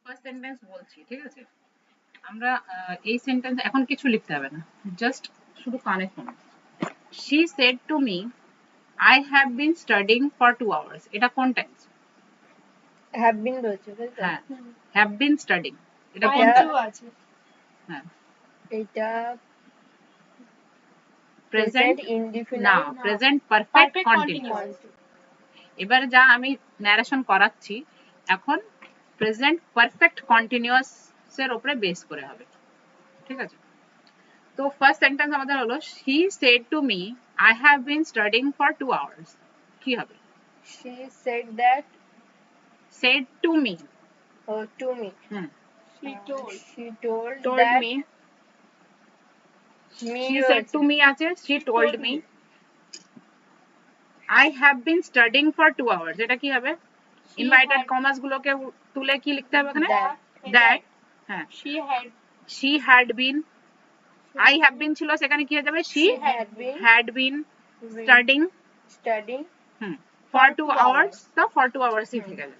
First sentence বলছি, ঠিক আছে? আমরা এই সেন্টেন্স এখন কিছু লিখতে হবে না, জাস্ট শুধু কানে শোনো। She said to me, I have been studying for 2 hours. এটা কোন টেন্স? হ্যাভ বিন রয়েছে তাই তো? হ্যাঁ, have been studying. এটা কোন এটা টেন্স? আছে হ্যাঁ, এটা প্রেজেন্ট প্রেজেন্ট ইনডিফিনাইট না, প্রেজেন্ট পারফেক্ট কন্টিনিউয়াস। এবারে যা আমি ন্যারেশন করাচ্ছি এখন প্রেজেন্ট পারফেক্ট কন্টিনিউয়াস এর উপরে বেস করে হবে, ঠিক আছে? তো ফার্স্ট সেন্টেন্স আমাদের হলো she said to me I have been studying for 2 hours. কি হবে? she said that said to me. to me she told she told told that me. me she said to me আছে she told me I have been studying for 2 hours. এটা কি হবে? Invited কমাস গুলোকে তুলে কি লিখতে হবে এখানে? that হ্যাঁ, she had been I have been ছিল সেখানে কি হয়ে যাবে? she had been studying for 2 hours. তো for 2 hours ই থেকে যাবে।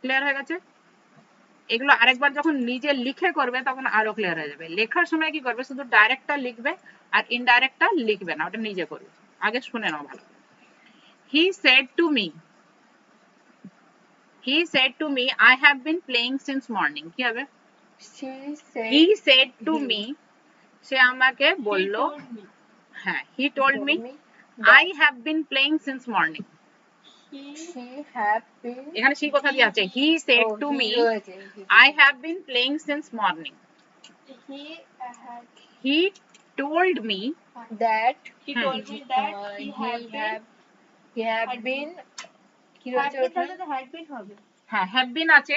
ক্লিয়ার হয়ে গেছে? এগুলো আরেকবার যখন নিজে লিখে করবে তখন আরো ক্লিয়ার হয়ে যাবে। লেখার সময় কি করবে? শুধু ডাইরেক্টটা লিখবে আর ইনডাইরেক্টটা লিখবে না, ওটা নিজে করবে। আগে শুনে নাও ভালো। he said to me I have been playing since morning. কি হবে? he said to me সে আমাকে বলল, হ্যাঁ, he told me I have been playing since morning. এখানে she কোথা দিয়ে আছে? he said to me I have been playing since morning. he told me that he told me that he had been কি হচ্ছে ওটা? had been হবে হ্যাঁ, have been আছে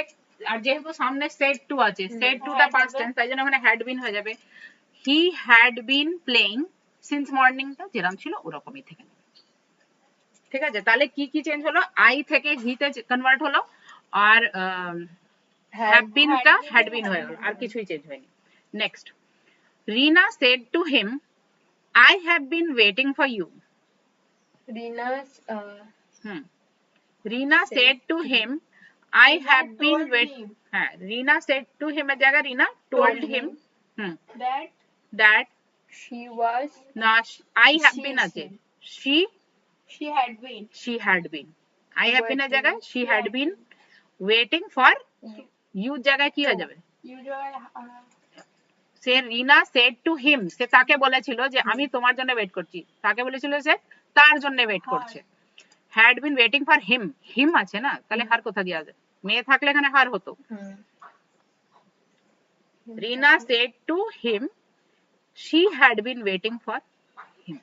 আর যেহেতু সামনে said to আছে, said to টা past tense, তাই জন্য ওখানে had been হয়ে যাবে। he had been playing since morning টা যেরকম ছিল ওরকমই থেকে যাবে, ঠিক আছে? তাহলে কি কি চেঞ্জ হলো? I থেকে he তে কনভার্ট হলো আর have been টা had been হয়ে গেল, আর কিছুই চেঞ্জ হয়নি। Next, Reena said to him I have been waiting for you. Reena said to him I have been waiting. হ্যাঁ, Reena said to him এর জায়গায় Reena told him that she was না, I have been আছে, she had been I have been এর জায়গায় she had been waiting for you জায়গায় কি হয়ে যাবে? সে রিনা সেড টু হিম, সে তাকে বলেছিল যে আমি তোমার জন্য ওয়েট করছি, তাকে বলেছিল সে তার জন্য ওয়েট করছে। Had been waiting for him, him আছে না, তাহলে হার কোথা দিয়ে আসবে? মেয়ে থাকলে এখানে হার হতো। Rina said to him she had been waiting for him.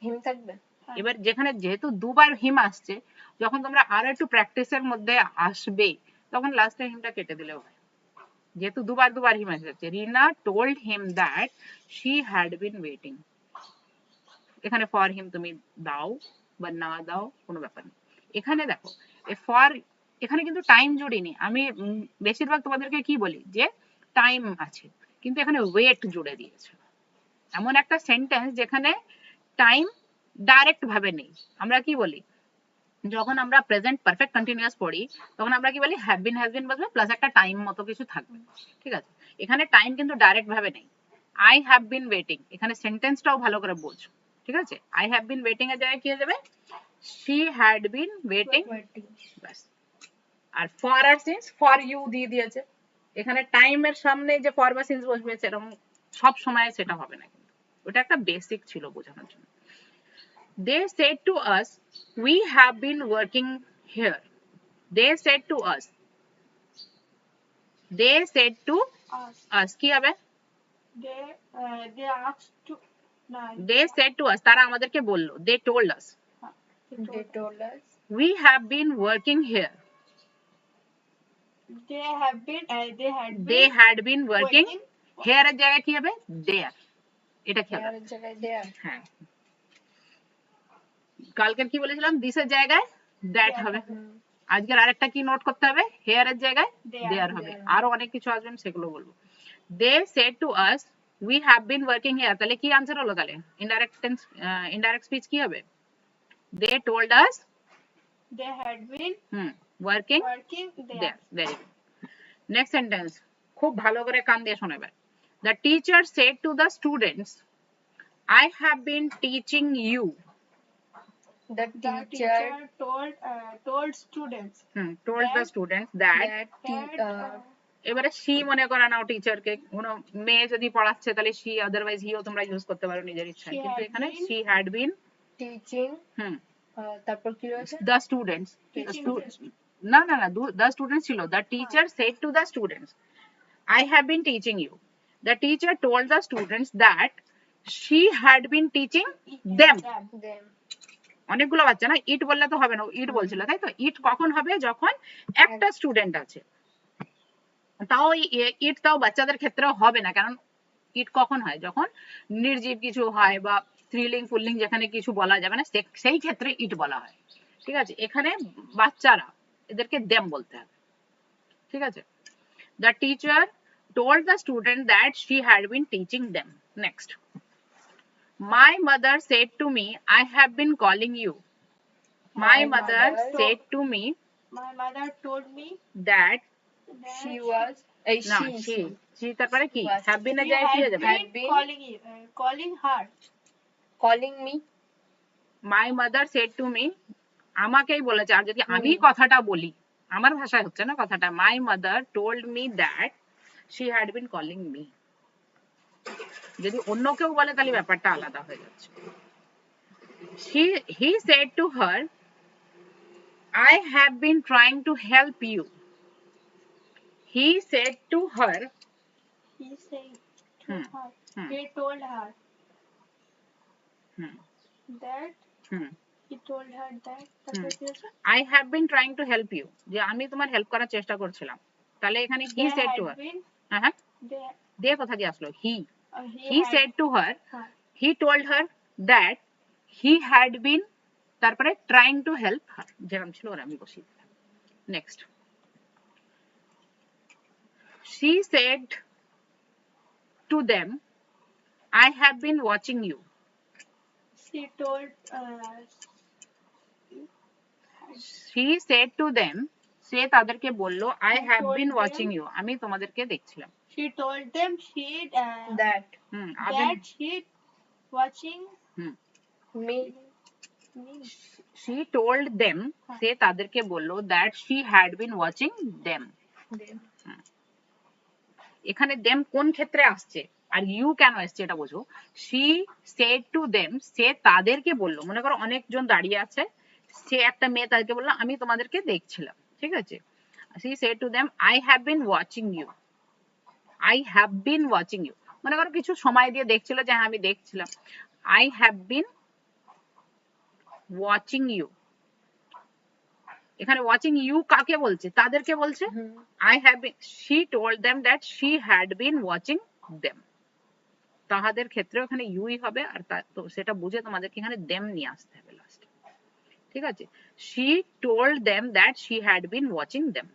Him থাকবে। এবার যেখানে যেহেতু দুবার হিম আসছে, যখন তোমরা আরো একটু প্র্যাকটিসের মধ্যে আসবে তখন লাস্টে হিমটা কেটে দিলেও হয়, যেহেতু দুবার হিম এসেছে। Rina told him that she had been waiting. এখানে ফর হিম তুমি দাও বা না দাও কোনো ব্যাপার নেই। এখানে দেখো ফর, এখানে কিন্তু টাইম জুড়িনি। আমি বেশিরভাগ তোমাদেরকে কি বলি যে টাইম আছে, কিন্তু এখানে ওয়েট জুড়ে দিয়েছে। এমন একটা সেন্টেন্স যেখানে টাইম ডাইরেক্ট ভাবে নেই। আমরা কি বলি যখন আমরা প্রেজেন্ট পারফেক্ট কন্টিনিউয়াস পড়ি তখন আমরা কি বলি হ্যাভ বিন বসবে প্লাস একটা টাইম মতো কিছু থাকবে, ঠিক আছে? এখানে টাইম কিন্তু ডাইরেক্ট ভাবে নেই। আই হ্যাভ বিন ওয়েটিং, এখানে সেন্টেন্সটাও ভালো করে বোঝো, ঠিক আছে? আই হ্যাভ বিন ওয়েটিং এর জায়গায় কি হয়ে যাবে? শি হ্যাড বিন ওয়েটিং, ব্যাস। আর ফর আর সিন্স, ফর ইউ দিয়ে দিয়েছে। এখানে টাইমের সামনে যে ফর বা সিন্স বসবে সেরকম সব সময় সেটা হবে না, কিন্তু ওটা একটা বেসিক ছিল বোঝানোর জন্য। They said to us, we have been working here. They said to us. They said to us. কি হবে? they asked to They said to us. তারা আমাদেরকে বলল। They told us. We have been working here. They had been working here এর জায়গায় কি হবে? There. এটা কি হবে? হ্যাঁ। কালকে কি বলেছিলাম? this এর জায়গায় that হবে। আজকের আরেকটা কি নোট করতে হবে? here এর জায়গায় there হবে। আরো অনেক কিছু আসবে সেগুলো বলবো। They said to us we have been working here, তাহলে কি आंसर হলো? তাহলে indirect tense, indirect speech কি হবে? They told us they had been working there. Very good. Next sentence, খুব ভালো করে কান দিয়ে শোনাবে। The teacher said to the students, I have been teaching you. The The teacher told students Told the that- students that that এবারে she মনে করে নাও টিচারকে, কোনো মেয়ে যদি পড়াচ্ছে তাহলে she, আদারওয়াইজ হিও তোমরা ইউজ করতে পারো নিজের ইচ্ছায়, She কিন্তু had এখানে been she had been teaching তারপর কি রয়েছে? the students, Teaching না না না, the students ছিল, the teacher said to the students, I have been teaching you. The teacher told the students that she had been teaching them. Them. অনেকগুলো বাচ্চা না, ইট বললে তো হবে না, ইট বলছিল তাই তো। ইট কখন হবে? যখন একটা স্টুডেন্ট আছে। তাও ইট তাও বাচ্চাদের ক্ষেত্রেও হবে না, কারণ ইট কখন হয়? যখন নির্জীব কিছু হয় বা স্ত্রীলিঙ্গ পুল্লিঙ্গ যেখানে কিছু বলা যাবে না সেই ক্ষেত্রে ইট বলা হয়, ঠিক আছে। এখানে বাচ্চারা, এদেরকে দেম বলতে হবে, ঠিক আছে। The teacher told the student that she had been teaching them. Next. My mother said to me, I have been calling you. My mother said to me My mother told me that She was না she তারপরে কি was. have been এর she জায়গায় কি had হয়ে যাবে? been calling her. calling me. My mother said to me, আমাকেই বলেছে। আর যদি আমি কথাটা বলি, আমার ভাষায় হচ্ছে না কথাটা, my mother told me that she had been calling me। যদি অন্য কেউ বলে তাহলে ব্যাপারটা আলাদা হয়ে যাচ্ছে। He said to her, I have been trying to help you. He said to her, He said to Hmm. her. Hmm. He told her hmm, that. hmm, He told her that. তারপরে কি হয়েছে? I have been trying to help you, যে আমি তোমার help করার চেষ্টা করছিলাম। তাহলে এখানে he There said had to her, been- হ্যাঁ there- দিয়ে কোথা দিয়ে আসলো? he he had- said to her, হ্যাঁ, he told her that he had been, তারপরে trying to help her, যেরকম ছিল ওরা আমি বসিয়ে দিলাম। Next, she said to them, I have been watching you. she told She said to them, সে তাদেরকে বলল, I She have told been them- watching you, আমি তোমাদেরকে দেখছিলাম। she told them That that she watching me. me. she told them, সে তাদেরকে বলল, that she had been watching them। Them. এখানে them কোন ক্ষেত্রে আসছে আর you কেন আসছে এটা বোঝো। she said to them, সে তাদেরকে বলল, মনে করো অনেকজন দাঁড়িয়ে আছে, সে একটা মেয়ে তাদেরকে বললো আমি তোমাদেরকে দেখছিলাম, ঠিক আছে। she said to them, I have been watching you. I have been watching you, মনে করো কিছু সময় দিয়ে দেখছিল যে হ্যাঁ আমি দেখছিলাম। I have been watching you, এখানে watching you কাকে বলছে? তাদেরকে বলছে। I have been, she told them that she had been watching them, তাহাদের ক্ষেত্রে ওখানে ইউই হবে, আর তো সেটা বুঝে তোমাদেরকে এখানে them নিয়ে আসতে হবে লাস্টে, ঠিক আছে। she told them that she had been watching them।